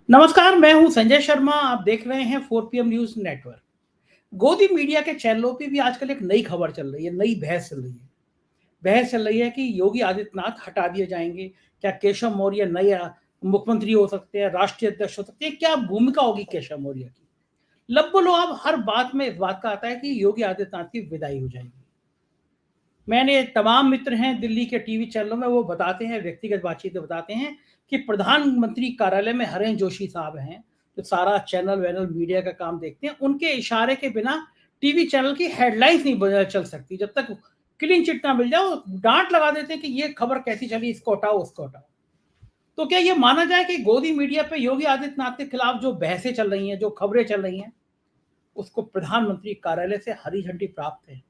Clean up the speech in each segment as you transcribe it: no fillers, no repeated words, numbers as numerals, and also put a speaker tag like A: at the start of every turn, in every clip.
A: नमस्कार, मैं हूं संजय शर्मा। आप देख रहे हैं 4 PM न्यूज नेटवर्क। गोदी मीडिया के चैनलों पे भी आजकल एक नई खबर चल रही है, नई बहस चल रही है। बहस चल रही है कि योगी आदित्यनाथ हटा दिए जाएंगे। क्या केशव मौर्य नए मुख्यमंत्री हो सकते हैं, राष्ट्रीय अध्यक्ष हो सकते हैं? क्या भूमिका होगी केशव मौर्य की? लबो-लोआब हर बात में इस बात का आता है कि योगी आदित्यनाथ की विदाई हो जाएगी। मैंने तमाम मित्र हैं दिल्ली के टीवी चैनलों में, वो बताते हैं, व्यक्तिगत बातचीत में बताते हैं कि प्रधानमंत्री कार्यालय में हरेन जोशी साहब हैं, जो सारा चैनल वैनल मीडिया का काम देखते हैं, उनके इशारे के बिना टीवी चैनल की हेडलाइंस नहीं चल सकती। जब तक क्लीन चिट ना मिल जाए, वो डांट लगा देते हैं कि ये खबर कैसी चली, इसको हटाओ, उसको हटाओ। तो क्या ये माना जाए कि गोदी मीडिया पे योगी आदित्यनाथ के खिलाफ जो बहसें चल रही हैं, जो खबरें चल रही हैं, उसको प्रधानमंत्री कार्यालय से हरी झंडी प्राप्त है?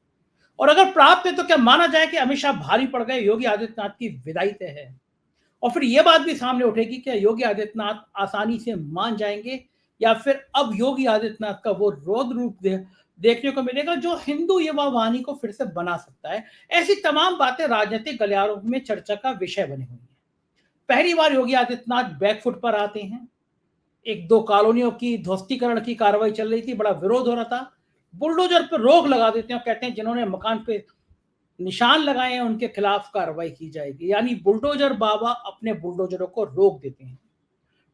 A: और अगर प्राप्त है तो क्या माना जाए कि अमित शाह भारी पड़ गए, योगी आदित्यनाथ की विदाई तय है? और फिर यह बात भी सामने उठेगी कि योगी आदित्यनाथ आसानी से मान जाएंगे, या फिर अब योगी आदित्यनाथ का वो रौद्र रूप देखने को मिलेगा जो हिंदू युवा वाहिनी को फिर से बना सकता है। ऐसी तमाम बातें राजनीतिक गलियारों में चर्चा का विषय बनी हुई है। पहली बार योगी आदित्यनाथ बैकफुट पर आते हैं। एक दो कॉलोनियों की ध्वस्तीकरण की कार्रवाई चल रही थी, बड़ा विरोध हो रहा था। बुलडोजर पर रोक लगा देते हैं और कहते हैं जिन्होंने मकान पे निशान लगाए हैं उनके खिलाफ कार्रवाई की जाएगी। यानी बुलडोजर बाबा अपने बुलडोजरों को रोक देते हैं।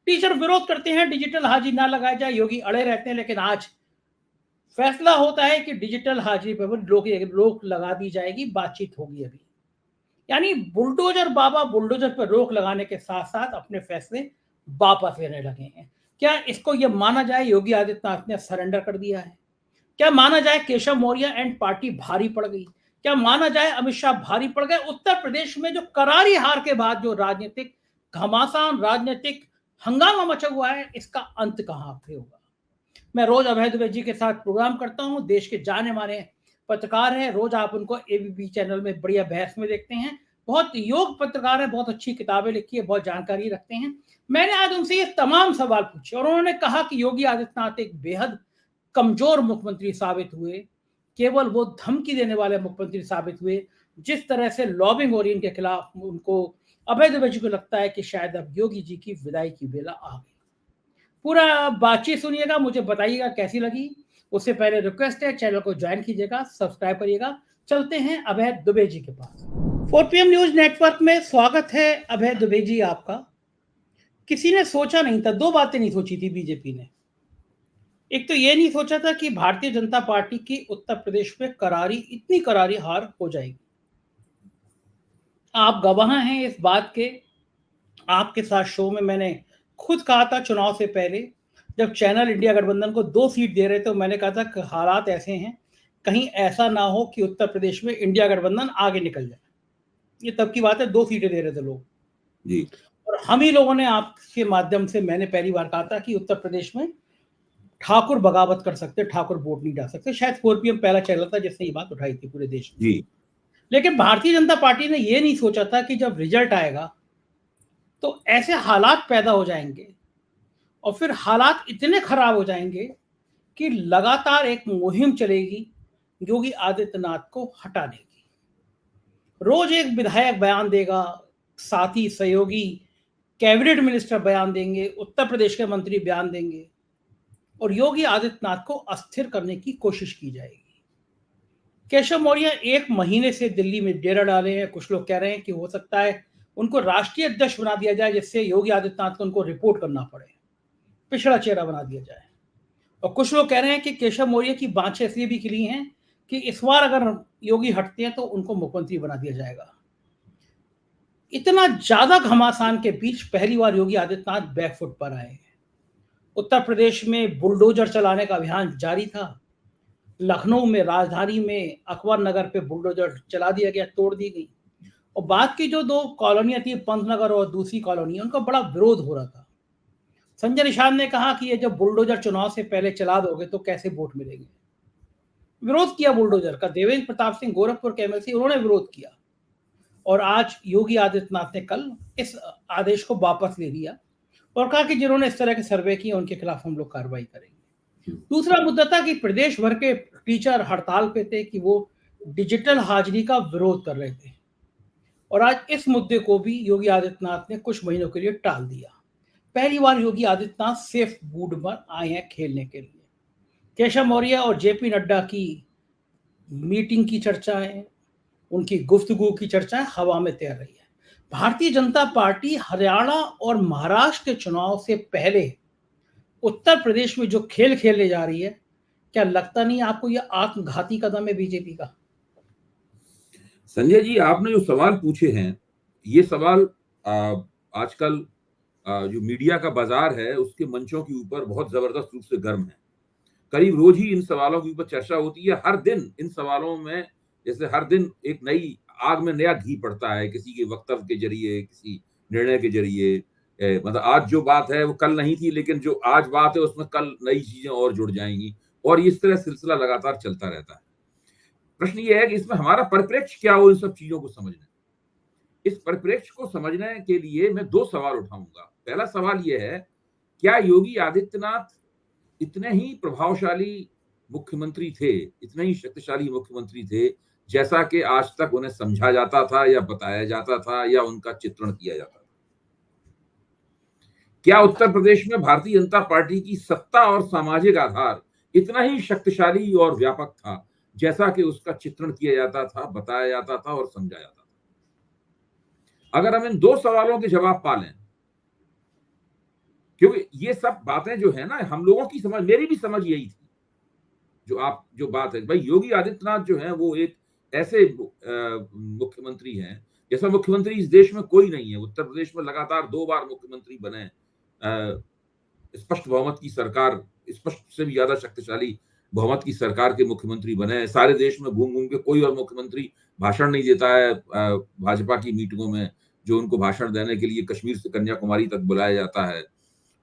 A: टीचर विरोध करते हैं डिजिटल हाजिरी ना लगाया जाए, योगी अड़े रहते हैं, लेकिन आज फैसला होता है कि डिजिटल हाजिरी पर रोक लगा दी जाएगी, बातचीत होगी अभी। यानी बुलडोजर बाबा बुलडोजर पर रोक लगाने के साथ साथ अपने फैसले वापस लेने लगे हैं। क्या इसको यह माना जाए योगी आदित्यनाथ ने सरेंडर कर दिया है? क्या माना जाए केशव मौर्य एंड पार्टी भारी पड़ गई? क्या माना जाए अमित शाह भारी पड़ गए? उत्तर प्रदेश में जो करारी हार के बाद जो राजनीतिक घमासान, राजनीतिक हंगामा मचा हुआ है, इसका अंत कहां पे होगा? मैं रोज अभय दुबे जी के साथ प्रोग्राम करता हूं। देश के जाने माने पत्रकार हैं, रोज आप उनको एबीपी चैनल में बढ़िया बहस में देखते हैं। बहुत योग पत्रकार है, बहुत अच्छी किताबें लिखी है, बहुत जानकारी रखते हैं। मैंने आज उनसे ये तमाम सवाल पूछे और उन्होंने कहा कि योगी आदित्यनाथ एक बेहद कमजोर मुख्यमंत्री साबित हुए। केवल वो धमकी देने वाले मुख्यमंत्री साबित हुए। जिस तरह से लॉबिंग हो रही उनके खिलाफ, उनको, अभय दुबे जी को लगता है कि शायद अब योगी जी की विदाई की बेला आ गई। पूरा बातचीत सुनिएगा, मुझे बताइएगा कैसी लगी। उससे पहले रिक्वेस्ट है, चैनल को ज्वाइन कीजिएगा, सब्सक्राइब करिएगा। चलते हैं अभय दुबे जी के पास। 4 PM न्यूज नेटवर्क में स्वागत है अभय दुबे जी आपका। किसी ने सोचा नहीं था, दो बातें नहीं सोची थी बीजेपी ने। एक तो ये नहीं सोचा था कि भारतीय जनता पार्टी की उत्तर प्रदेश में इतनी करारी हार हो जाएगी। आप गवाह हैं इस बात के। आपके साथ शो में मैंने खुद कहा था चुनाव से पहले, जब चैनल इंडिया गठबंधन को 2 सीट दे रहे थे, तो मैंने कहा था कि हालात ऐसे हैं, कहीं ऐसा ना हो कि उत्तर प्रदेश में इंडिया गठबंधन आगे निकल जाए। ये तब की बात है, 2 सीटें दे रहे थे लोग।
B: जी।
A: और हम ही लोगों ने, आपके माध्यम से मैंने पहली बार कहा था कि उत्तर प्रदेश में ठाकुर बगावत कर सकते, ठाकुर वोट नहीं डाल सकते। शायद 4 PM पहला चैनल था जिसने ये बात उठाई थी पूरे देश में।
B: जी।
A: लेकिन भारतीय जनता पार्टी ने ये नहीं सोचा था कि जब रिजल्ट आएगा तो ऐसे हालात पैदा हो जाएंगे, और फिर हालात इतने खराब हो जाएंगे कि लगातार एक मुहिम चलेगी योगी आदित्यनाथ को हटाने की। रोज एक विधायक बयान देगा, साथी सहयोगी कैबिनेट मिनिस्टर बयान देंगे, उत्तर प्रदेश के मंत्री बयान देंगे, और योगी आदित्यनाथ को अस्थिर करने की कोशिश की जाएगी। केशव मौर्य 1 महीने से दिल्ली में डेरा डाले हैं। कुछ लोग कह रहे हैं कि हो सकता है उनको राष्ट्रीय अध्यक्ष बना दिया जाए, जिससे योगी आदित्यनाथ को उनको रिपोर्ट करना पड़े, पिछड़ा चेहरा बना दिया जाए। और कुछ लोग कह रहे हैं कि केशव मौर्य की बाँछें इसलिए भी खिली हैं कि इस बार अगर योगी हटते हैं तो उनको मुख्यमंत्री बना दिया जाएगा। इतना ज्यादा घमासान के बीच पहली बार योगी आदित्यनाथ बैकफुट पर आए हैं। उत्तर प्रदेश में बुलडोजर चलाने का अभियान जारी था। लखनऊ में, राजधानी में, अकबर नगर पे बुलडोजर चला दिया गया, तोड़ दी गई। और बात की जो 2 कॉलोनियां थी, पंतनगर और दूसरी कॉलोनी, उनका बड़ा विरोध हो रहा था। संजय निषाद ने कहा कि ये जब बुलडोजर चुनाव से पहले चला दोगे तो कैसे वोट मिलेंगे। विरोध किया बुलडोजर का देवेंद्र प्रताप सिंह, गोरखपुर के एमएलसी, उन्होंने विरोध किया। और आज योगी आदित्यनाथ ने कल इस आदेश को वापस ले लिया और कहा कि जिन्होंने इस तरह के सर्वे किए उनके खिलाफ हम लोग कार्रवाई करेंगे। दूसरा मुद्दा था कि प्रदेश भर के टीचर हड़ताल पे थे कि वो डिजिटल हाजिरी का विरोध कर रहे थे। और आज इस मुद्दे को भी योगी आदित्यनाथ ने कुछ महीनों के लिए टाल दिया। पहली बार योगी आदित्यनाथ सेफ मूड पर आए हैं खेलने के लिए। केशव मौर्य और जेपी नड्डा की मीटिंग की चर्चाएं, उनकी गुफ्तगू की चर्चाएं हवा में तैर रही है। भारतीय जनता पार्टी हरियाणा और महाराष्ट्र के चुनाव से पहले उत्तर प्रदेश में जो खेल खेलने जा रही है, क्या लगता नहीं आपको यह आत्मघाती कदम है बीजेपी का?
B: संजय जी, आपने जो सवाल पूछे हैं, ये सवाल आजकल जो मीडिया का बाजार है उसके मंचों के ऊपर बहुत जबरदस्त रूप से गर्म है। करीब रोज ही इन सवालों के ऊपर चर्चा होती है। हर दिन इन सवालों में, जैसे हर दिन एक नई आग में नया घी पड़ता है, किसी के वक्तव्य के जरिए, किसी निर्णय के जरिए। मतलब आज जो बात है वो कल नहीं थी, लेकिन जो आज बात है उसमें कल नई चीजें और जुड़ जाएंगी, और इस तरह सिलसिला लगातार चलता रहता है। प्रश्न ये है कि इसमें हमारा परिप्रेक्ष्य क्या हो इन सब चीजों को समझने। इस परिप्रेक्ष्य को समझने के लिए मैं दो सवाल उठाऊंगा। पहला सवाल यह है, क्या योगी आदित्यनाथ इतने ही प्रभावशाली मुख्यमंत्री थे, इतने ही शक्तिशाली मुख्यमंत्री थे, जैसा कि आज तक उन्हें समझा जाता था या बताया जाता था या उनका चित्रण किया जाता था? क्या उत्तर प्रदेश में भारतीय जनता पार्टी की सत्ता और सामाजिक आधार इतना ही शक्तिशाली और व्यापक था, जैसा कि उसका चित्रण किया जाता था, बताया जाता था और समझा जाता था? अगर हम इन दो सवालों के जवाब पा लें, क्योंकि ये सब बातें जो है ना, हम लोगों की समझ, मेरी भी समझ यही थी। जो बात है भाई, योगी आदित्यनाथ जो है वो एक ऐसे मुख्यमंत्री हैं, जैसा मुख्यमंत्री इस देश में कोई नहीं है। उत्तर प्रदेश में लगातार 2 बार मुख्यमंत्री बने, स्पष्ट बहुमत की सरकार, स्पष्ट से भी ज्यादा शक्तिशाली बहुमत की सरकार के मुख्यमंत्री बने। सारे देश में घूम घूम के कोई और मुख्यमंत्री भाषण नहीं देता है भाजपा की मीटिंगों में, जो उनको भाषण देने के लिए कश्मीर से कन्याकुमारी तक बुलाया जाता है।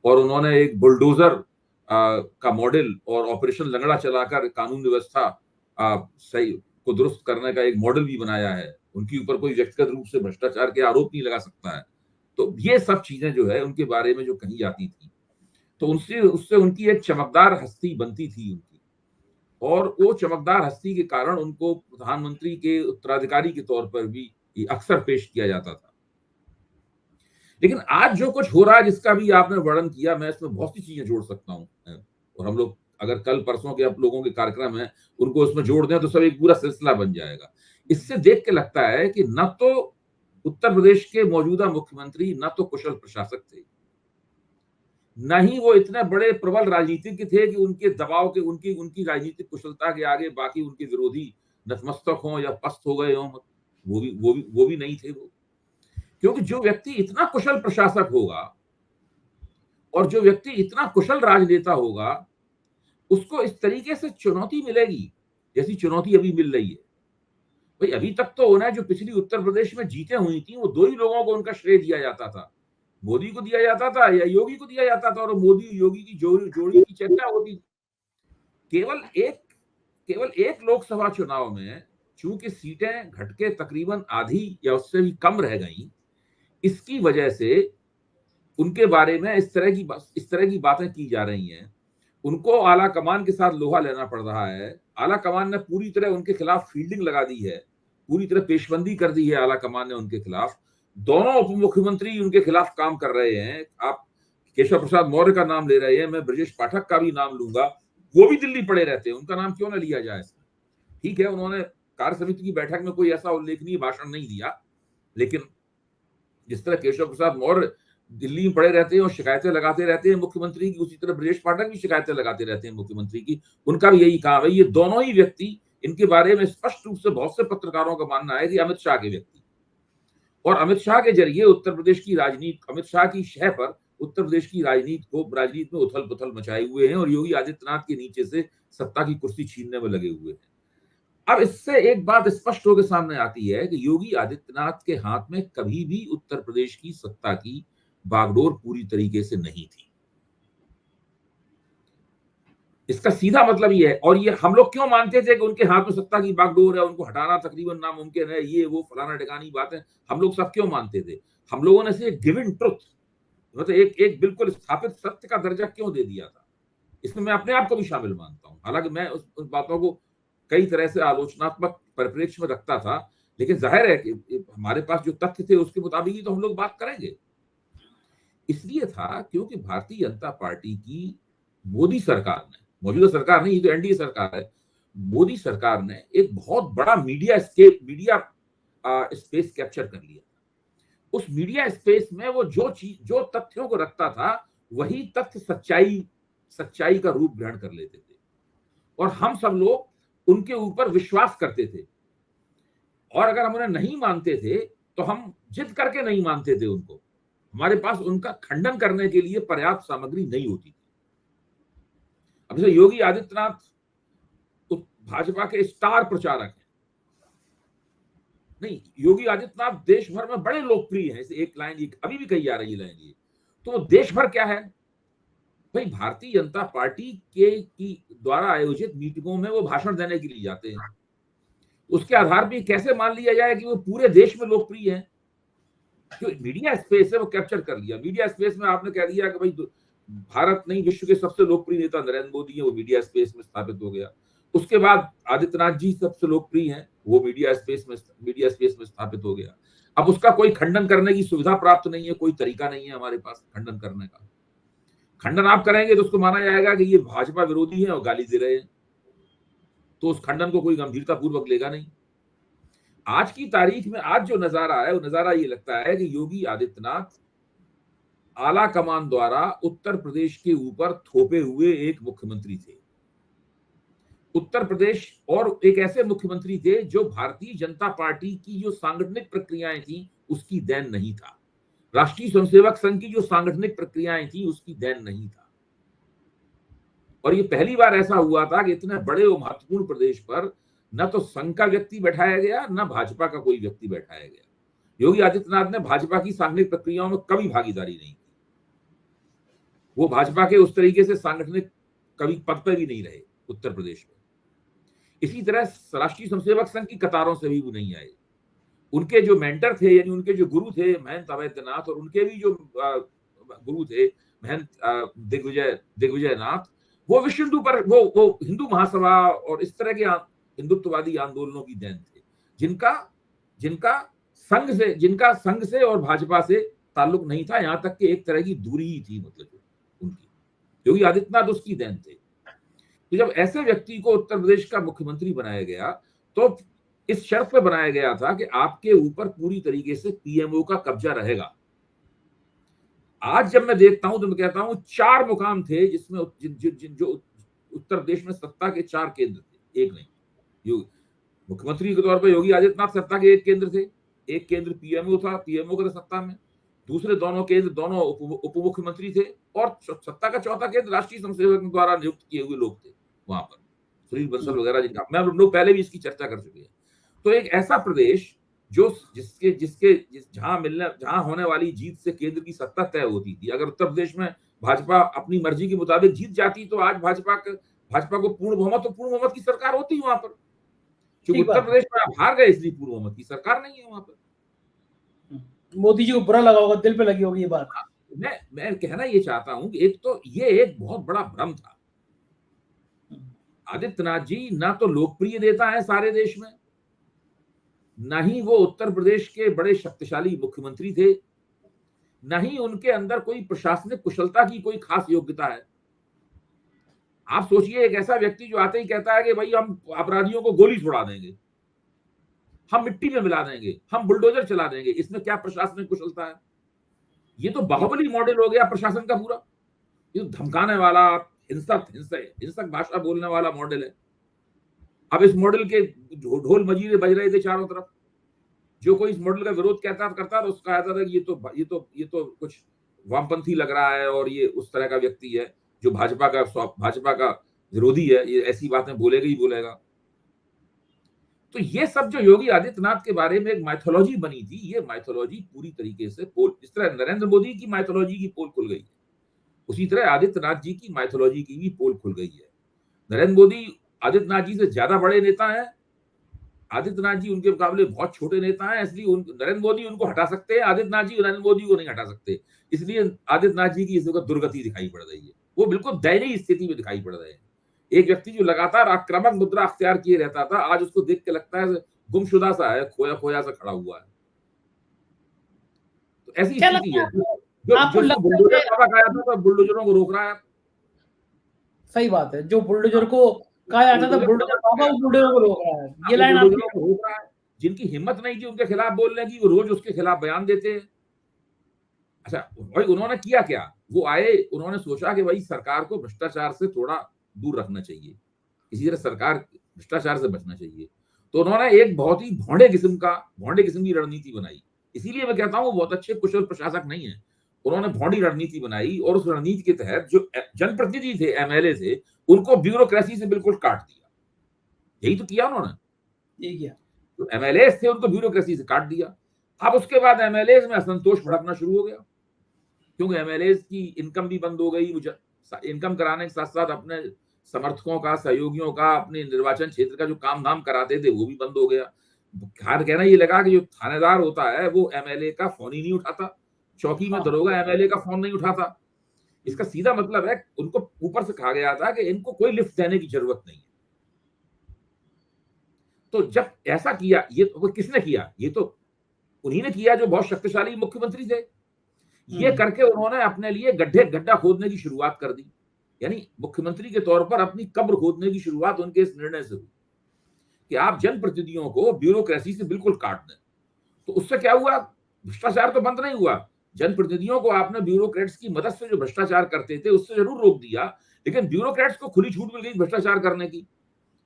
B: और उन्होंने एक बुलडोजर का मॉडल और ऑपरेशन लंगड़ा चलाकर कानून व्यवस्था सही को दुरुस्त करने का एक मॉडल भी बनाया है। उनके ऊपर कोई व्यक्तिगत रूप से भ्रष्टाचार के आरोप नहीं लगा सकता है। तो ये सब चीजें जो है उनके बारे में जो कही जाती थी, तो उनसे उससे उनकी एक चमकदार हस्ती बनती थी उनकी, और वो चमकदार हस्ती के कारण उनको प्रधानमंत्री के उत्तराधिकारी के तौर पर भी अक्सर पेश किया जाता था। लेकिन आज जो कुछ हो रहा है, जिसका भी आपने वर्णन किया, मैं इसमें बहुत सी चीजें जोड़ सकता हूँ, और हम लोग अगर कल परसों के आप लोगों के कार्यक्रम है उनको उसमें जोड़ दें तो सब एक पूरा सिलसिला बन जाएगा। इससे देख के लगता है कि न तो उत्तर प्रदेश के मौजूदा मुख्यमंत्री न तो कुशल प्रशासक थे, न ही वो इतने बड़े प्रबल राजनीतिज्ञ थे कि उनके दबाव के, उनकी राजनीतिक कुशलता के आगे बाकी उनके विरोधी नतमस्तक हों या पस्त हो गए हों। वो भी नहीं थे वो। क्योंकि जो व्यक्ति इतना कुशल प्रशासक होगा और जो व्यक्ति इतना कुशल राजनेता होगा, उसको इस तरीके से चुनौती मिलेगी जैसी चुनौती अभी मिल रही है। भाई अभी तक तो उन्हें जो पिछली उत्तर प्रदेश में जीतें हुई थी, वो 2 ही लोगों को उनका श्रेय दिया जाता था, मोदी को दिया जाता था या योगी को दिया जाता था, और मोदी योगी की जोड़ी की चर्चा होती। केवल एक लोकसभा चुनाव में चूंकि सीटें घटके तकरीबन आधी या उससे भी कम रह गई, इसकी वजह से उनके बारे में इस तरह की बातें की जा रही हैं। उनको आला कमान के साथ लोहा लेना पड़ रहा है। आला कमान ने पूरी तरह उनके खिलाफ फील्डिंग लगा दी है, पूरी तरह पेशबंदी कर दी है आला कमान ने उनके खिलाफ। दोनों उप मुख्यमंत्री उनके खिलाफ काम कर रहे हैं। आप केशव प्रसाद मौर्य का नाम ले रहे हैं, मैं ब्रजेश पाठक का भी नाम लूंगा, वो भी दिल्ली पड़े रहते हैं, उनका नाम क्यों ना लिया जाए इसमें। ठीक है, उन्होंने कार्य समिति की बैठक में कोई ऐसा उल्लेखनीय भाषण नहीं दिया, लेकिन जिस तरह केशव प्रसाद मौर्य दिल्ली में पड़े रहते हैं और शिकायतें लगाते रहते हैं मुख्यमंत्री की, उसी तरह ब्रजेश पाठक भी शिकायतें लगाते रहते हैं मुख्यमंत्री की। उनका भी यही काम है। ये दोनों ही व्यक्ति, इनके बारे में स्पष्ट रूप से बहुत से पत्रकारों का मानना है कि अमित शाह के व्यक्ति, और अमित शाह के जरिए उत्तर प्रदेश की राजनीति, अमित शाह की शह पर उत्तर प्रदेश की राजनीति में उथल पुथल मचाए हुए हैं, और योगी आदित्यनाथ के नीचे से सत्ता की कुर्सी छीनने में लगे हुए हैं। अब इससे एक बात स्पष्ट होकर सामने आती है कि योगी आदित्यनाथ के हाथ में कभी भी उत्तर प्रदेश की सत्ता की बागडोर पूरी तरीके से नहीं थी। इसका सीधा मतलब ये है, और ये हम लोग क्यों मानते थे कि उनके हाथ में सत्ता की बागडोर है, उनको हटाना तकरीबन नामुमकिन है, ये वो फलाना ढिकानी बातें हम लोग सब क्यों मानते थे? हम लोगों ने से गिवन ट्रुथ, मतलब एक बिल्कुल स्थापित सत्य का दर्जा क्यों दे दिया था? इसमें मैं अपने आप को भी शामिल मानता हूं। हालांकि मैं उस बातों को कई तरह से आलोचनात्मक परिप्रेक्ष्य में रखता था, लेकिन जाहिर है कि हमारे पास जो तथ्य थे उसके मुताबिक ही तो हम लोग बात करेंगे। इसलिए था क्योंकि भारतीय जनता पार्टी की मोदी सरकार ने, मौजूदा सरकार नहीं, ये तो एनडीए सरकार है, मोदी सरकार ने एक बहुत बड़ा मीडिया स्पेस कैप्चर कर लिया। उस मीडिया स्पेस में वो जो तथ्यों को रखता था वही तथ्य सच्चाई का रूप ग्रहण कर लेते थे, और हम सब लोग उनके ऊपर विश्वास करते थे, और अगर हम उन्हें नहीं मानते थे तो हम जिद करके नहीं मानते थे उनको, हमारे पास उनका खंडन करने के लिए पर्याप्त सामग्री नहीं होती थी। अब जैसे योगी आदित्यनाथ तो भाजपा के स्टार प्रचारक हैं, नहीं, योगी आदित्यनाथ देश भर में बड़े लोकप्रिय हैं। एक लाइन अभी भी कही जा रही है लाइन ये, तो वो देश भर क्या है भाई, भारतीय जनता पार्टी के की द्वारा आयोजित मीटिंगों में वो भाषण देने के लिए जाते हैं। उसके आधार पर कैसे मान लिया जाए कि वो पूरे देश में लोकप्रिय है? जो मीडिया स्पेस है वो कैप्चर कर लिया। मीडिया स्पेस में आपने कह दिया कि भाई भारत नहीं, विश्व के सबसे लोकप्रिय नेता नरेंद्र मोदी है, वो मीडिया स्पेस में स्थापित हो गया। उसके बाद आदित्यनाथ जी सबसे लोकप्रिय हैं, वो मीडिया स्पेस में स्थापित हो गया। अब उसका कोई खंडन करने की सुविधा प्राप्त नहीं है, कोई तरीका नहीं है हमारे पास खंडन करने का। खंडन आप करेंगे तो उसको माना जाएगा कि ये भाजपा विरोधी है और गाली दे रहे हैं, तो उस खंडन को कोई गंभीरता पूर्वक लेगा नहीं। आज की तारीख में आज जो नजारा है वो नजारा ये लगता है कि योगी आदित्यनाथ आला कमान द्वारा उत्तर प्रदेश के ऊपर थोपे हुए एक मुख्यमंत्री थे। उत्तर प्रदेश और एक ऐसे मुख्यमंत्री थे जो भारतीय जनता पार्टी की जो सांगठनिक प्रक्रियाएं थी उसकी देन नहीं था। राष्ट्रीय स्वयंसेवक संघ की जो सांगठनिक प्रक्रियाएं थी उसकी देन नहीं था। और ये पहली बार ऐसा हुआ था कि इतने बड़े और महत्वपूर्ण प्रदेश पर न तो संघ का व्यक्ति बैठाया गया, न भाजपा का कोई व्यक्ति बैठाया गया। योगी आदित्यनाथ ने भाजपा की सांगठनिक प्रक्रियाओं में कभी भागीदारी नहीं की। वो भाजपा के उस तरीके से सांगठनिक कभी पद पर भी नहीं रहे उत्तर प्रदेश में। इसी तरह राष्ट्रीय स्वयंसेवक संघ की कतारों से भी वो नहीं आए। उनके जो मेंटर थे, यानी उनके जो गुरु थे महंत अवैधनाथ, और उनके भी जो गुरु थे महंत दिग्विजय नाथ, वो विश्व हिंदू पर वो हिंदू महासभा और इस तरह के हिंदुत्ववादी आंदोलनों की देन थे, जिनका संघ से और भाजपा से ताल्लुक नहीं था, यहां तक कि एक तरह की दूरी ही थी, मतलब उनकी। योगी आदित्यनाथ उसकी देन थे। तो जब ऐसे व्यक्ति को उत्तर प्रदेश का मुख्यमंत्री बनाया गया तो इस शर्त पे बनाया गया था कि आपके ऊपर पूरी तरीके से पीएमओ का कब्जा रहेगा। आज जब मैं देखता हूं तो मैं कहता हूं 4 मुकाम थे जिसमें जो उत्तर प्रदेश में सत्ता के 4 केंद्र थे, एक नहीं। मुख्यमंत्री के तौर पर योगी आदित्यनाथ सत्ता के 1 केंद्र थे, एक केंद्र पीएमओ था, पीएमओ का सत्ता में, दूसरे दोनों केंद्र दोनों उप मुख्यमंत्री थे, और सत्ता का 4था केंद्र राष्ट्रीय स्वयंसेवक द्वारा नियुक्त किए हुए लोग थे वहां पर, सुनील बंसल वगैरह, जिनका मैं लोग पहले भी इसकी चर्चा कर चुके हैं। तो एक ऐसा प्रदेश जो जहां होने वाली जीत से केंद्र की सत्ता तय होती थी। अगर उत्तर प्रदेश में भाजपा अपनी मर्जी के मुताबिक जीत जाती तो आज भाजपा को पूर्ण बहुमत की सरकार होती वहां पर। क्योंकि उत्तर प्रदेश में आप हार गए, इसलिए पूर्ण बहुमत की सरकार नहीं है वहां पर।
A: मोदी जी को बुरा लगा होगा, दिल पे लगी होगी ये बात।
B: मैं कहना ये चाहता हूं कि एक तो ये एक बहुत बड़ा भ्रम था। आदित्यनाथ जी ना तो लोकप्रिय नेता है सारे देश में, ना ही वो उत्तर प्रदेश के बड़े शक्तिशाली मुख्यमंत्री थे, ना ही उनके अंदर कोई प्रशासनिक कुशलता की कोई खास योग्यता है। आप सोचिए, एक ऐसा व्यक्ति जो आते ही कहता है कि भाई हम अपराधियों को गोली छुड़ा देंगे, हम मिट्टी में मिला देंगे, हम बुलडोजर चला देंगे, इसमें क्या प्रशासनिक कुशलता है? ये तो बाहुबली मॉडल हो गया प्रशासन का पूरा। ये तो धमकाने वाला, हिंसक भाषा बोलने वाला मॉडल है। अब इस मॉडल के ढोल मजीरे बज रहे थे चारों तरफ। जो कोई इस मॉडल का विरोध करता था तो उसका कहता था कि ये तो कुछ वामपंथी लग रहा है, और ये उस तरह का व्यक्ति है जो भाजपा का विरोधी है, ये ऐसी बातें बोलेगा ही बोलेगा। तो ये सब जो योगी आदित्यनाथ के बारे में एक माइथोलॉजी बनी थी, ये माइथोलॉजी पूरी तरीके से जिस तरह नरेंद्र मोदी की माइथोलॉजी की पोल खुल गई है, उसी तरह आदित्यनाथ जी की माइथोलॉजी की भी पोल खुल गई है। नरेंद्र मोदी आदित्यनाथ जी से ज्यादा बड़े नेता हैं, आदित्यनाथ जी उनके मुकाबले बहुत छोटे नेता हैं, इसलिए नरेंद्र मोदी उनको हटा सकते हैं, आदित्यनाथ जी नरेंद्र मोदी को नहीं हटा सकते। इसलिए आदित्यनाथ जी की इस वक्त दुर्गति दिखाई पड़ रही है, वो बिल्कुल दयनीय स्थिति में दिखाई पड़ रहे हैं। एक व्यक्ति जो लगातार आक्रामक मुद्रा अख्तियार किए रहता था, आज उसको देख के लगता है गुमशुदा सा है, खोया सा खड़ा हुआ है। तो ऐसी स्थिति है।
A: आपको
B: जो
A: लगता
B: बुलडोजर
A: है
B: बाबा कहा था, तो बुलडोजरों को रोक रहा है।
A: सही बात है, जो बुलडोजर को कहा जाता था बुलडोजर बाबा, वो बुलडोजर को रोक रहा है, ये
B: वो
A: लाइन आपकी।
B: बुलडोजरों को रोक रहा है। जिनकी हिम्मत नहीं थी उनके खिलाफ बोलने की, वो रोज उसके खिलाफ बयान देते हैं। अच्छा भाई, उन्होंने किया क्या? वो आए, उन्होंने सोचा कि भाई सरकार को भ्रष्टाचार से थोड़ा दूर रखना चाहिए, किसी तरह सरकार भ्रष्टाचार से बचना चाहिए। तो उन्होंने एक बहुत ही भोंडे किस्म की रणनीति बनाई। इसीलिए मैं कहता हूं वो बहुत अच्छे कुशल प्रशासक नहीं है। उन्होंने भोंडी रणनीति बनाई और उस रणनीति के तहत जो जनप्रतिनिधि थे, एमएलए थे, उनको ब्यूरोक्रेसी से बिल्कुल काट दिया। यही तो किया उन्होंने।
A: ये किया।
B: जो एमएलए थे उनको ब्यूरोक्रेसी से काट दिया। अब उसके बाद एमएलए में असंतोष भड़कना शुरू हो गया, क्योंकि एमएलए की इनकम भी बंद हो गई। इनकम कराने के साथ साथ अपने समर्थकों का, सहयोगियों का, अपने निर्वाचन क्षेत्र का जो काम धाम कराते थे वो भी बंद हो गया। कहना ये लगा कि जो थानेदार होता है वो एमएलए का फोन ही नहीं उठाता, चौकी में दरोगा एमएलए का फोन नहीं उठाता। इसका सीधा मतलब है उनको ऊपर से कहा गया था कि इनको कोई लिफ्ट देने की जरूरत नहीं है। तो जब ऐसा किया, ये तो किसने किया? ये तो उन्हीं ने किया जो बहुत शक्तिशाली मुख्यमंत्री थे। ये करके उन्होंने अपने लिए गड्ढा खोदने की शुरुआत कर दी। यानी मुख्यमंत्री के तौर पर अपनी कब्र खोदने की शुरुआत उनके इस निर्णय से हुई कि आप जनप्रतिनिधियों को ब्यूरोक्रेसी से बिल्कुल काट दें। तो उससे क्या हुआ? भ्रष्टाचार तो बंद नहीं हुआ। जनप्रतिनिधियों को आपने ब्यूरोक्रेट्स की मदद से जो भ्रष्टाचार करते थे उससे जरूर रोक दिया, लेकिन ब्यूरोक्रेट्स को खुली छूट मिल गई भ्रष्टाचार करने की।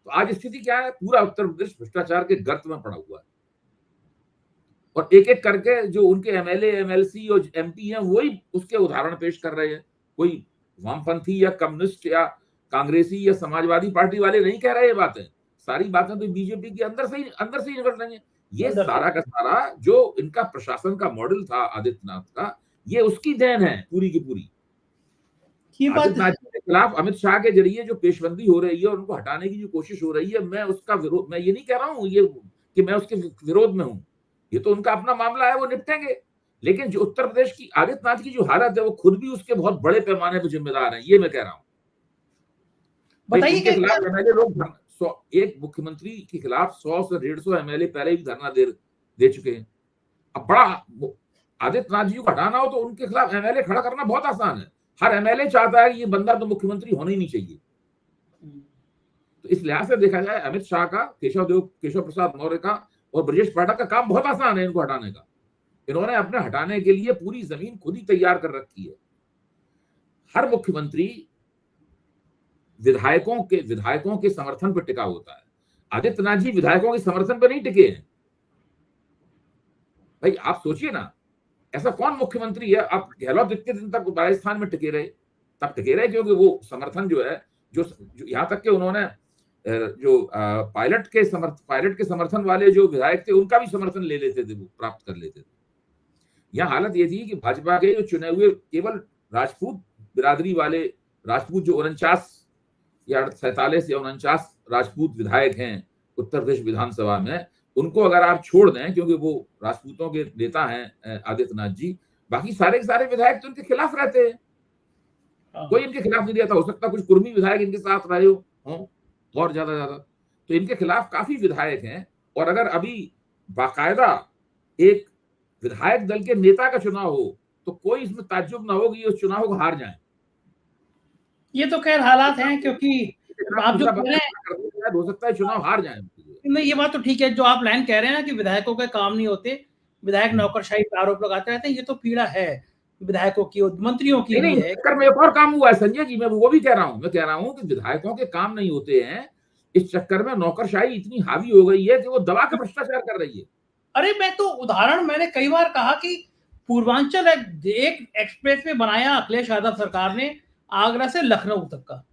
B: तो आज स्थिति क्या है? पूरा उत्तर प्रदेश भ्रष्टाचार के गर्त में पड़ा हुआ है, और एक एक करके जो उनके एमएलए, एमएलसी और एमपी हैं वही उसके उदाहरण पेश कर रहे हैं। कोई वामपंथी या कम्युनिस्ट या कांग्रेसी या समाजवादी पार्टी वाले नहीं कह रहे ये बातें। सारी बातें तो बीजेपी के अंदर से ही निकल रही हैं। ये सारा का सारा जो इनका प्रशासन का मॉडल था आदित्यनाथ का, ये उसकी देन है पूरी की पूरी। आदित्यनाथ के खिलाफ अमित शाह के जरिए जो पेशबंदी हो रही है और उनको हटाने की जो कोशिश हो रही है, मैं उसका विरोध, मैं ये नहीं कह रहा हूं ये कि मैं उसके विरोध में हूं। ये तो उनका अपना मामला है, वो निपटेंगे। लेकिन जो उत्तर प्रदेश की आदित्यनाथ की जो हालत है, वो खुद भी उसके बहुत बड़े पैमाने पर जिम्मेदार है, ये मैं कह रहा हूं। बताइए उनके खिलाफ एमएलए लोग एक मुख्यमंत्री के खिलाफ 100 से 150 एमएलए पहले ही धरना दे चुके हैं। अब बड़ा आदित्यनाथ जी को हटाना हो तो उनके खिलाफ एमएलए खड़ा करना बहुत आसान है। हर एमएलए चाहता है कि ये बंदा तो मुख्यमंत्री होना ही नहीं चाहिए। तो इस लिहाज से देखा जाए, अमित शाह का, केशव प्रसाद मौर्य का और ब्रजेश पाठक का काम बहुत आसान है इनको हटाने का। इन्होंने अपने हटाने के लिए पूरी जमीन खुद ही तैयार कर रखी है। हर मुख्यमंत्री विधायकों के समर्थन पर टिका होता है। आदित्यनाथ जी विधायकों के समर्थन पर नहीं टिके हैं। भाई आप सोचिए ना, ऐसा कौन मुख्यमंत्री है? आप गहलोत इतने दिन तक राजस्थान में टिके रहे, तब टिके रहे क्योंकि वो समर्थन जो है, जो यहां तक कि उन्होंने जो पायलट के समर्थन वाले जो विधायक थे उनका भी समर्थन ले लेते थे, वो प्राप्त कर लेते थे। यह हालत ये थी कि भाजपा के जो चुने हुए केवल राजपूत बिरादरी वाले, राजपूत जो 49 या 47 या 49 राजपूत विधायक हैं उत्तर प्रदेश विधानसभा में, उनको अगर आप छोड़ दें, क्योंकि वो राजपूतों के नेता हैं आदित्यनाथ जी, बाकी सारे के सारे विधायक तो उनके खिलाफ रहते हैं। कोई इनके खिलाफ नहीं रहता। हो सकता कुछ कुर्मी विधायक इनके साथ रहे हो और ज्यादा, तो इनके खिलाफ काफी विधायक हैं। और अगर अभी बाकायदा एक विधायक दल के नेता का चुनाव हो तो कोई इसमें ताज्जुब ना हो कि उस चुनाव को हार जाए।
A: ये तो खैर हालात हैं, क्योंकि आप जो कह रहे हैं
B: हो सकता है चुनाव हार जाए।
A: नहीं, ये बात तो ठीक है जो आप लाइन कह रहे हैं ना कि विधायकों के काम नहीं होते, विधायक नौकरशाही पे आरोप लगाते रहते हैं, ये तो पीड़ा है विधायकों की और मंत्रियों की भी है।
B: चक्कर में एक और काम हुआ है संजय जी, मैं वो भी कह रहा हूँ। मैं कह रहा हूँ कि विधायकों के काम नहीं होते हैं, इस चक्कर में नौकरशाही इतनी हावी हो गई है कि वो दबा के भ्रष्टाचार कर रही है।
A: अरे मैं तो उदाहरण मैंने कई बार कहा कि पूर्वांचल एक एक्सप्रेस वे बनाया अखिलेश यादव सरकार ने, आगरा से लखनऊ तक का,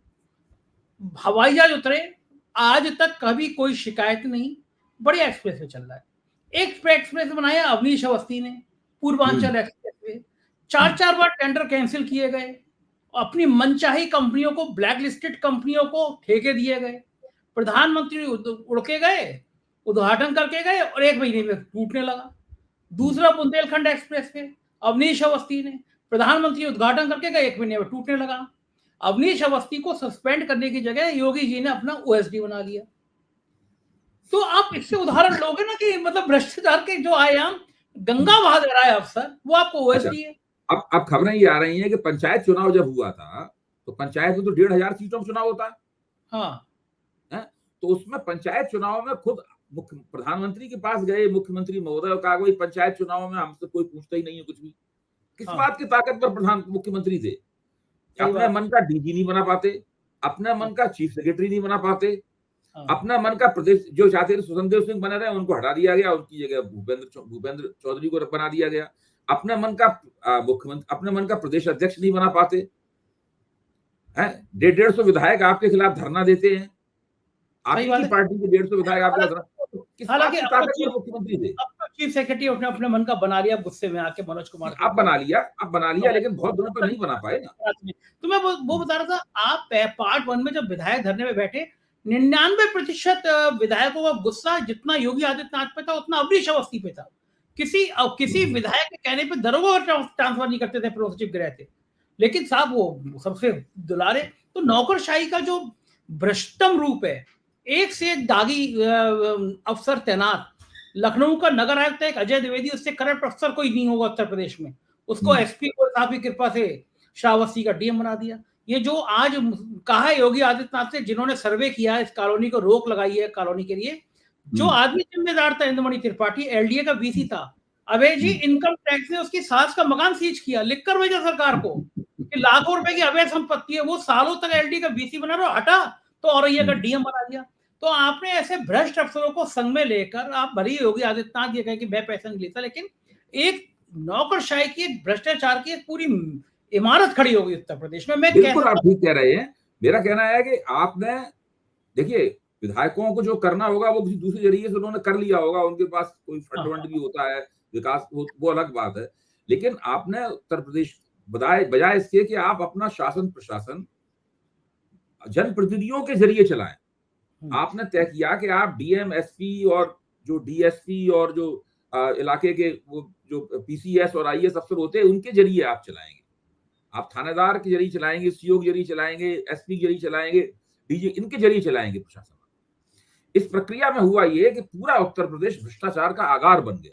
A: हवाई जहाज उतरे, आज तक कभी कोई शिकायत नहीं, बढ़िया एक्सप्रेस वे चल रहा है। एक एक्सप्रेस बनाया अवनीश अवस्थी ने, पूर्वांचल एक्सप्रेस वे, 4 बार टेंडर कैंसिल किए गए, अपनी मनचाही कंपनियों को, ब्लैक लिस्टेड कंपनियों को ठेके दिए गए, प्रधानमंत्री उड़ के गए, उद्घाटन करके गए और 1 महीने में टूटने लगा। दूसरा बुंदेलखंड एक्सप्रेस वे, अवनीश अवस्थी ने, प्रधानमंत्री उद्घाटन करके गए, 1 महीने में टूटने लगा। अवनीश अवस्थी को सस्पेंड करने की जगह योगी जी ने अपना ओएसडी बना लिया। तो आप इससे उदाहरण लोगे ना कि मतलब भ्रष्टाचार के जो आयाम, गंगा बहा दे रहा है अफसर, वो आपको ओएसडी है।
B: अब खबरें ये आ रही हैं कि पंचायत चुनाव जब हुआ था तो पंचायत में तो 1500 सीटों में चुनाव होता है।
A: हाँ
B: हैं? तो उसमें पंचायत चुनाव में खुद प्रधानमंत्री के पास गए मुख्यमंत्री महोदय और कहा कोई पंचायत चुनाव में हमसे कोई पूछता ही नहीं है कुछ भी। किस
A: हाँ
B: बात की ताकत पर प्रधान मुख्यमंत्री थे?
A: सही
B: अपने
A: बात
B: मन का डीजी नहीं बना पाते, अपने
A: है।
B: मन का चीफ सेक्रेटरी नहीं बना पाते,
A: हाँ
B: अपना मन का प्रदेश जो चाहते थे सुखदेव सिंह बने रहे उनको हटा दिया गया, उनकी जगह भूपेंद्र चौधरी को बना दिया गया। अपने मन का मुख्यमंत्री अपने मन का प्रदेश अध्यक्ष नहीं बना पाते हैं। 150 विधायक आपके खिलाफ धरना देते हैं, आप
A: सही
B: ही
A: बात
B: की
A: है।
B: पार्टी के 150 विधायक आपके खिलाफ तो किस बात
A: हालांकि
B: की ताकत पर मुख्यमंत्री थे?
A: अब तो चीफ सेक्रेटरी अपने अपने मन का बना लिया गुस्से में आके मनोज कुमार
B: अब
A: सिंह
B: बना लिया लेकिन बहुत दिनों तक नहीं बना पाए ना।
A: तो मैं वो बता रहा था, आप पार्ट 1 में जब विधायक धरने में बैठे 99% विधायकों का गुस्सा जितना योगी आदित्यनाथ पे था उतना अमरीश अवस्थी पे था। किसी विधायक के कहने पे दरोगा ट्रांसफर नहीं करते थे, प्रो सचिव गृह थे, लेकिन साहब वो सबसे दुलारे। तो नौकरशाही का जो भ्रष्टम रूप है, एक से एक दागी अफसर तैनात। लखनऊ का नगर आयुक्त एक अजय द्विवेदी, उससे करप्ट अफसर कोई नहीं होगा उत्तर प्रदेश में, उसको एसपी को साहब की कृपा से श्रावस्ती का डीएम बना दिया। ये जो आज कहा है योगी आदित्यनाथ से, जिन्होंने सर्वे किया है, इस कॉलोनी को रोक लगाई है कॉलोनी के लिए, जो आदमी जिम्मेदार था इंद्रमणि त्रिपाठी, एलडीए का वीसी था, अबे जी इनकम टैक्स ने उसकी सास का मकान सीज किया, लिखकर भेजा सरकार को कि लाखों रुपए की अवैध संपत्ति है, वो सालों तक एलडीए का वीसी बना रहा, हटा तो औरैया का डीएम बना दिया। तो आपने ऐसे भ्रष्ट अफसरों को संग में लेकर, आप भले ही योगी आदित्यनाथ ये कहे कि मैं पैसा नहीं लेता, लेकिन एक नौकरशाही की, एक भ्रष्टाचार की एक पूरी इमारत खड़ी होगी उत्तर प्रदेश में। मैं
B: बिल्कुल आप ठीक कह रहे हैं। मेरा कहना है कि आपने देखिए विधायकों को जो करना होगा वो किसी दूसरे जरिए से उन्होंने कर लिया होगा, उनके पास कोई फंड वंड भी होता है, विकास वो अलग बात है। लेकिन आपने उत्तर प्रदेश बजाय इसके कि आप अपना शासन प्रशासन जनप्रतिनिधियों के जरिए चलाएं, आपने तय किया कि आप डीएम, एसपी और जो डीएसपी और जो इलाके के वो जो पीसीएस और आईएएस अफसर होते हैं उनके जरिए आप चलाएंगे। आप थानेदार के जरिए चलाएंगे, सीओ के जरिए चलाएंगे, एसपी के जरिए चलाएंगे, डीजी, इनके जरिए चलाएंगे प्रशासन। इस प्रक्रिया में हुआ ये कि पूरा उत्तर प्रदेश भ्रष्टाचार का आगार बन गया।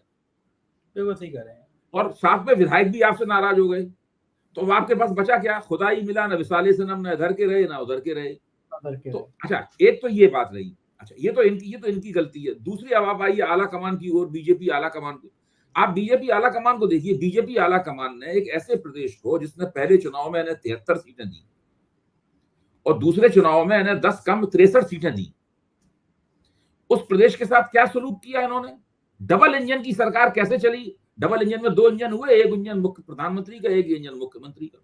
A: बिल्कुल सही कह रहे हैं।
B: और साथ में विधायक भी आपसे नाराज हो गए, तो अब आपके पास बचा क्या? खुदा ही मिला, न विसाले सनम, न इधर के रहे ना उधर के रहे। तो अच्छा, एक तो ये बात रही। अच्छा, ये तो इनकी गलती है। दूसरी, अब आप आइए आला कमान की ओर, बीजेपी आला कमान को। आप बीजेपी आला कमान को देखिए। बीजेपी आला कमान ने एक ऐसे प्रदेश को, जिसने पहले चुनाव में इन्हें 73 सीटें दी और दूसरे चुनाव में इन्हें 10 कम 63 सीटें दी, उस प्रदेश के साथ क्या सलूक किया इन्होंने? डबल इंजन की सरकार कैसे चली? डबल इंजन में 2 इंजन हुए, एक इंजन मुख्य प्रधानमंत्री का, एक इंजन मुख्यमंत्री का।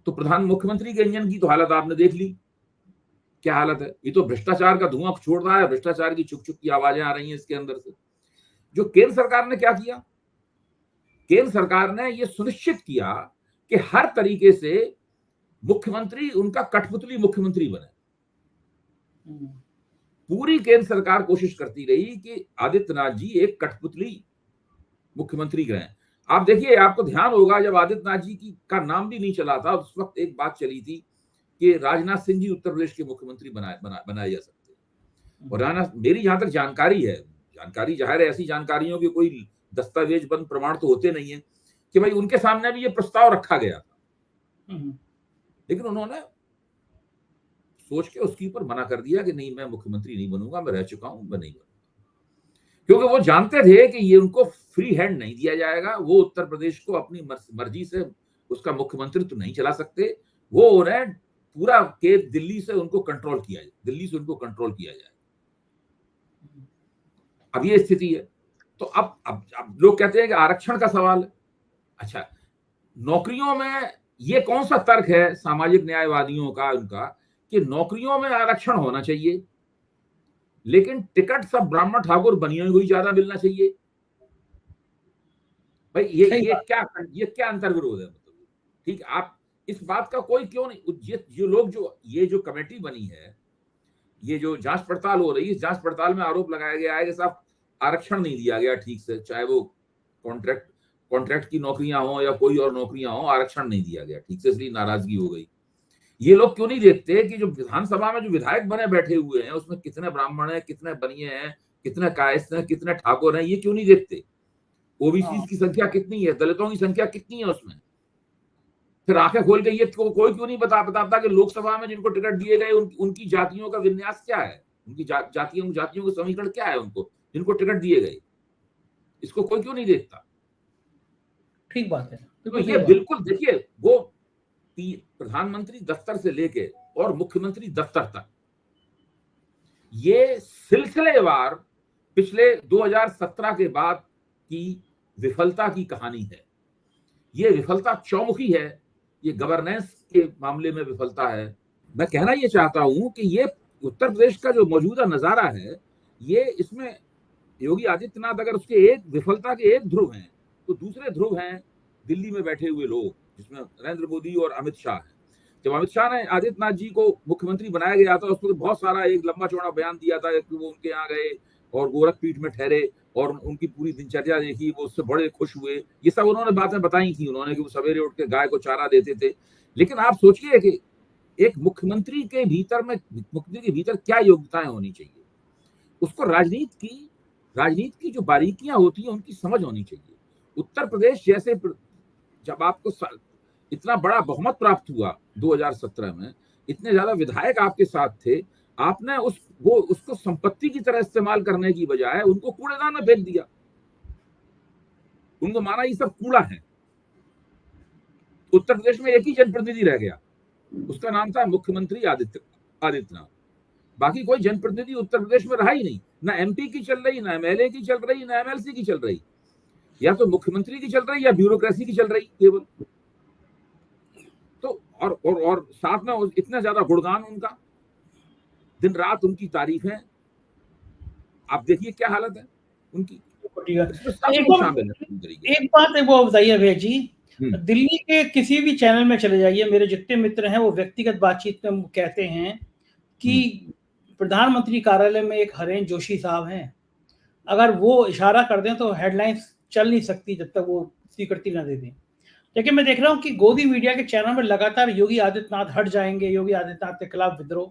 B: तो मुख्यमंत्री के इंजन की तो हालत आपने देख ली, क्या हालत है। ये तो भ्रष्टाचार का धुआं छोड़ रहा है, भ्रष्टाचार की चुक चुक की आवाजें आ रही हैं इसके अंदर से। जो केंद्र सरकार ने क्या किया? केंद्र सरकार ने यह सुनिश्चित किया कि हर तरीके से मुख्यमंत्री उनका कठपुतली मुख्यमंत्री बने। पूरी केंद्र सरकार कोशिश करती रही कि आदित्यनाथ जी एक कठपुतली मुख्यमंत्री रहे। आप देखिए, आपको ध्यान होगा जब आदित्यनाथ जी का नाम भी नहीं चला था, उस वक्त एक बात चली थी कि राजनाथ सिंह जी उत्तर प्रदेश के मुख्यमंत्री बनाए जा सकते हैं। और राजनाथ, मेरी जहां तक जानकारी है, जानकारी जाहिर है ऐसी जानकारियों के कोई दस्तावेजबंद प्रमाण तो होते नहीं है, कि भाई उनके सामने भी ये प्रस्ताव रखा गया था, लेकिन उन्होंने सोच के उसके ऊपर मना कर दिया कि नहीं, मैं मुख्यमंत्री नहीं बनूंगा, मैं रह चुका हूं, मैं नहीं बनूंगा। क्योंकि वो जानते थे कि ये उनको फ्री हैंड नहीं दिया जाएगा। वो उत्तर प्रदेश को अपनी मर्जी से उसका मुख्यमंत्री तो नहीं चला सकते। वो उन्हें पूरा के दिल्ली से उनको कंट्रोल किया जाए। अब ये स्थिति है। तो अब लोग कहते हैं कि आरक्षण का सवाल है। अच्छा, नौकरियों में ये कौन सा तर्क है सामाजिक न्यायवादियों का, उनका, कि नौकरियों में आरक्षण होना चाहिए लेकिन टिकट सब ब्राह्मण ठाकुर बनियों को ही ज्यादा मिलना चाहिए। भाई ये क्या अंतर्विरोध है? मतलब ठीक, आप इस बात का कोई क्यों नहीं, ये जो कमेटी बनी है, ये जो जांच पड़ताल हो रही है, इस जांच पड़ताल में आरोप लगाया गया है कि साहब आरक्षण नहीं दिया गया ठीक से, चाहे वो कॉन्ट्रैक्ट की नौकरियां हो या कोई और नौकरियां हो, आरक्षण नहीं दिया गया ठीक से, इसलिए नाराजगी हो गई। ये लोग क्यों नहीं देखते कि जो विधानसभा में जो विधायक बने बैठे हुए हैं उसमें कितने ब्राह्मण हैं, कितने बनिए हैं, कितने कायस्थ हैं, कितने ठाकुर हैं? ये क्यों नहीं देखते? ओबीसी की संख्या कितनी है, दलितों की संख्या कितनी है उसमें? फिर आंखें खोल के ये कोई क्यों नहीं बताता कि लोकसभा में जिनको टिकट दिए गए उनकी जातियों का विन्यास क्या है, उनकी जातियों का समीकरण क्या है, उनको जिनको टिकट दिए गए, इसको कोई क्यों नहीं देखता?
A: ठीक बात है।
B: तो ये बिल्कुल देखिए, वो प्रधानमंत्री दफ्तर से लेके और मुख्यमंत्री दफ्तर तक ये सिलसिलेवार पिछले 2017 के बाद की विफलता की कहानी है। ये विफलता चौमुखी है, ये गवर्नेंस के मामले में विफलता है। मैं कहना ये चाहता हूं कि ये उत्तर प्रदेश का जो मौजूदा नजारा है, ये इसमें योगी आदित्यनाथ अगर उसके एक विफलता के एक ध्रुव हैं, तो दूसरे ध्रुव हैं दिल्ली में बैठे हुए लोग, जिसमें नरेंद्र मोदी और अमित शाह है। जब अमित शाह ने आदित्यनाथ जी को मुख्यमंत्री बनाया गया था, उस पर बहुत सारा एक लंबा चौड़ा बयान दिया था कि वो उनके यहाँ गए और गोरखपीठ में ठहरे और उनकी पूरी दिनचर्या देखी, वो उससे बड़े खुश हुए। ये सब उन्होंने बातें बताई थी उन्होंने कि वो सवेरे उठ के गाय को चारा देते थे। लेकिन आप सोचिए कि एक मुख्यमंत्री के भीतर क्या योग्यताएं होनी चाहिए, उसको राजनीति की जो बारीकियां होती हैं उनकी समझ होनी चाहिए। उत्तर प्रदेश जैसे जब आपको इतना बड़ा बहुमत प्राप्त हुआ 2017 में, इतने ज्यादा विधायक आपके साथ थे, आपने उसको संपत्ति की तरह इस्तेमाल करने की बजाय उनको कूड़ेदान में फेंक दिया, उनको माना ये सब कूड़ा है। उत्तर प्रदेश में एक ही जनप्रतिनिधि रह गया, उसका नाम था मुख्यमंत्री आदित्यनाथ। बाकी कोई जनप्रतिनिधि उत्तर प्रदेश में रहा ही नहीं, ना एमपी की चल रही, ना एमएलए की चल रही, ना एमएलसी की चल रही, या तो मुख्यमंत्री की चल रही या ब्यूरोक्रेसी की चल रही केवल। तो और साथ में इतना ज्यादा गुणगान उनका, दिन रात उनकी तारीफें, आप देखिए क्या हालत है उनकी।
A: एक बात है वो बताइए अभय जी, दिल्ली के किसी भी चैनल में चले जाइए, मेरे जितने मित्र हैं वो व्यक्तिगत बातचीत में कहते हैं कि प्रधानमंत्री कार्यालय में एक हरेन जोशी साहब हैं, अगर वो इशारा कर दें तो हेडलाइंस चल नहीं सकती जब तक वो स्वीकृति ना दे दें। लेकिन मैं देख रहा हूँ कि गोदी मीडिया के चैनल में लगातार योगी आदित्यनाथ हट जाएंगे, योगी आदित्यनाथ के खिलाफ विद्रोह,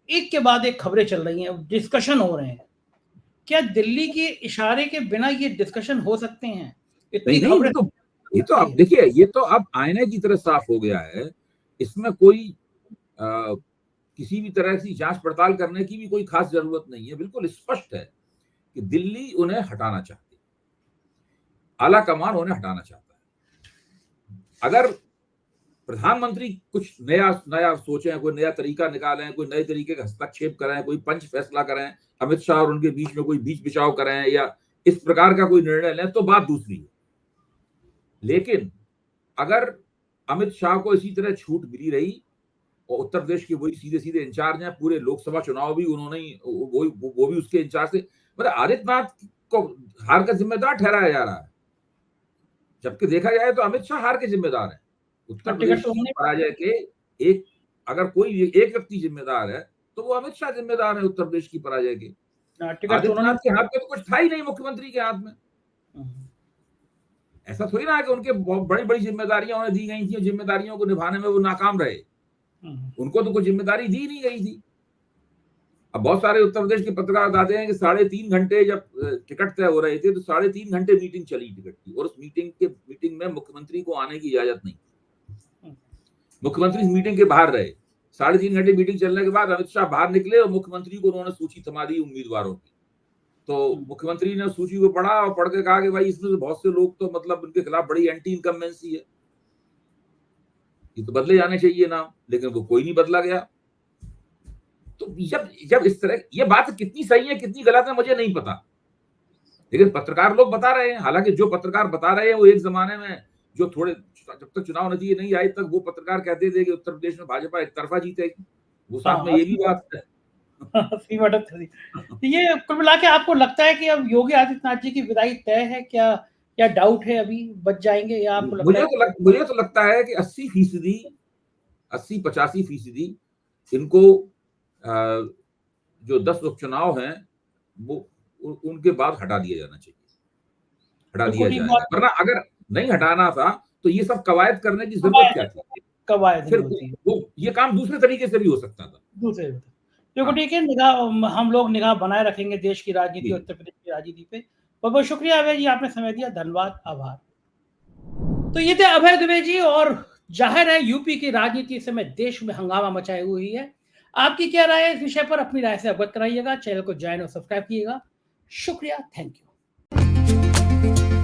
A: एक के बाद एक खबरें चल रही हैं, डिस्कशन हो रहे हैं। क्या दिल्ली के इशारे के बिना ये डिस्कशन हो सकते हैं? इतनी खबरें
B: ये तो आप देखिए, ये तो अब आईने की तरह साफ हो गया है, इसमें कोई किसी भी तरह की जांच पड़ताल करने की भी कोई खास जरूरत नहीं है। बिल्कुल स्पष्ट है कि दिल्ली उन्हें हटाना चाहती है, आला कमान उन्हें हटाना चाहता है। अगर प्रधानमंत्री कुछ नया सोचें, कोई नया तरीका निकालें, कोई नए तरीके का हस्तक्षेप करें, कोई पंच फैसला करें, अमित शाह और उनके बीच में कोई बीच बिछाव करें या इस प्रकार का कोई निर्णय लें, तो बात दूसरी है। लेकिन अगर अमित शाह को इसी तरह छूट मिली रही और उत्तर प्रदेश के वही सीधे सीधे इंचार्ज हैं, पूरे लोकसभा चुनाव भी उन्होंने वो भी उसके इंचार्ज थे, मतलब आदित्यनाथ को हार का जिम्मेदार ठहराया जा रहा है, जबकि देखा जाए तो अमित शाह हार के जिम्मेदार है। उत्तर प्रदेश की पराजय के अगर कोई एक व्यक्ति जिम्मेदार है तो वो अमित शाह जिम्मेदार है उत्तर प्रदेश की पराजय के। आदित्यनाथ के हाथ में तो कुछ था ही नहीं, मुख्यमंत्री के हाथ में। ऐसा थोड़ी ना है कि उनके बहुत बड़ी बड़ी जिम्मेदारियां उन्हें दी गई थी, जिम्मेदारियों को निभाने में वो नाकाम रहे, उनको तो कोई जिम्मेदारी दी नहीं गई थी। अब बहुत सारे उत्तर प्रदेश के पत्रकार बताते हैं कि 3.5 घंटे जब टिकट तय हो रहे थे तो 3.5 घंटे मीटिंग चली टिकट की, और उस मीटिंग में मुख्यमंत्री को आने की इजाजत नहीं, मुख्यमंत्री मीटिंग के बाहर रहे। 3.5 घंटे मीटिंग चलने के बाद अमित शाह बाहर निकले और मुख्यमंत्री को उन्होंने सूची थमा दी उम्मीदवारों की। तो मुख्यमंत्री ने सूची को पढ़ा और पढ़ के कहा कि भाई इसमें से बहुत से लोग तो मतलब उनके खिलाफ बड़ी एंटी इनकम्बेंसी है, ये तो बदले जाने चाहिए नाम, लेकिन वो कोई नहीं बदला गया। तो जब इस तरह ये बात कितनी सही है कितनी गलत है मुझे नहीं पता, लेकिन पत्रकार लोग बता रहे हैं। हालांकि जो पत्रकार बता रहे हैं वो एक जमाने में जो थोड़े जब तक चुनाव नतीजे नहीं आए तक वो पत्रकार कहते थे कि उत्तर प्रदेश में भाजपा एक तरफा जीतेगी, वो साथ में ये भी बात है।
A: ये कुल मिला के आपको लगता है कि अब योगी आदित्यनाथ जी की विदाई तय है? क्या डाउट है अभी बच जाएंगे या आपको लगता है?
B: मुझे तो लगता है कि 80-85% इनको जो 10 उपचुनाव हैं वो उनके बाद हटा दिया जाना चाहिए, हटा दिया जाएगा। वरना अगर नहीं हटाना था तो ये सब कवायद करने की जरूरत क्या थी?
A: कवायद
B: फिर वो ये काम दूसरे तरीके से भी हो सकता था।
A: देखो ठीक है, हम लोग निगाह बनाए रखेंगे देश की राजनीति, उत्तर प्रदेश की राजनीति पे। बहुत बहुत शुक्रिया अभय जी, आपने समय दिया, धन्यवाद, आभार। तो ये थे अभय दुबे जी, और जाहिर है यूपी की राजनीति इस समय देश में हंगामा मचाई हुई है। आपकी क्या राय है इस विषय पर? अपनी राय से अवगत कराइएगा। चैनल को ज्वाइन और सब्सक्राइब कीजिएगा। शुक्रिया, थैंक यू।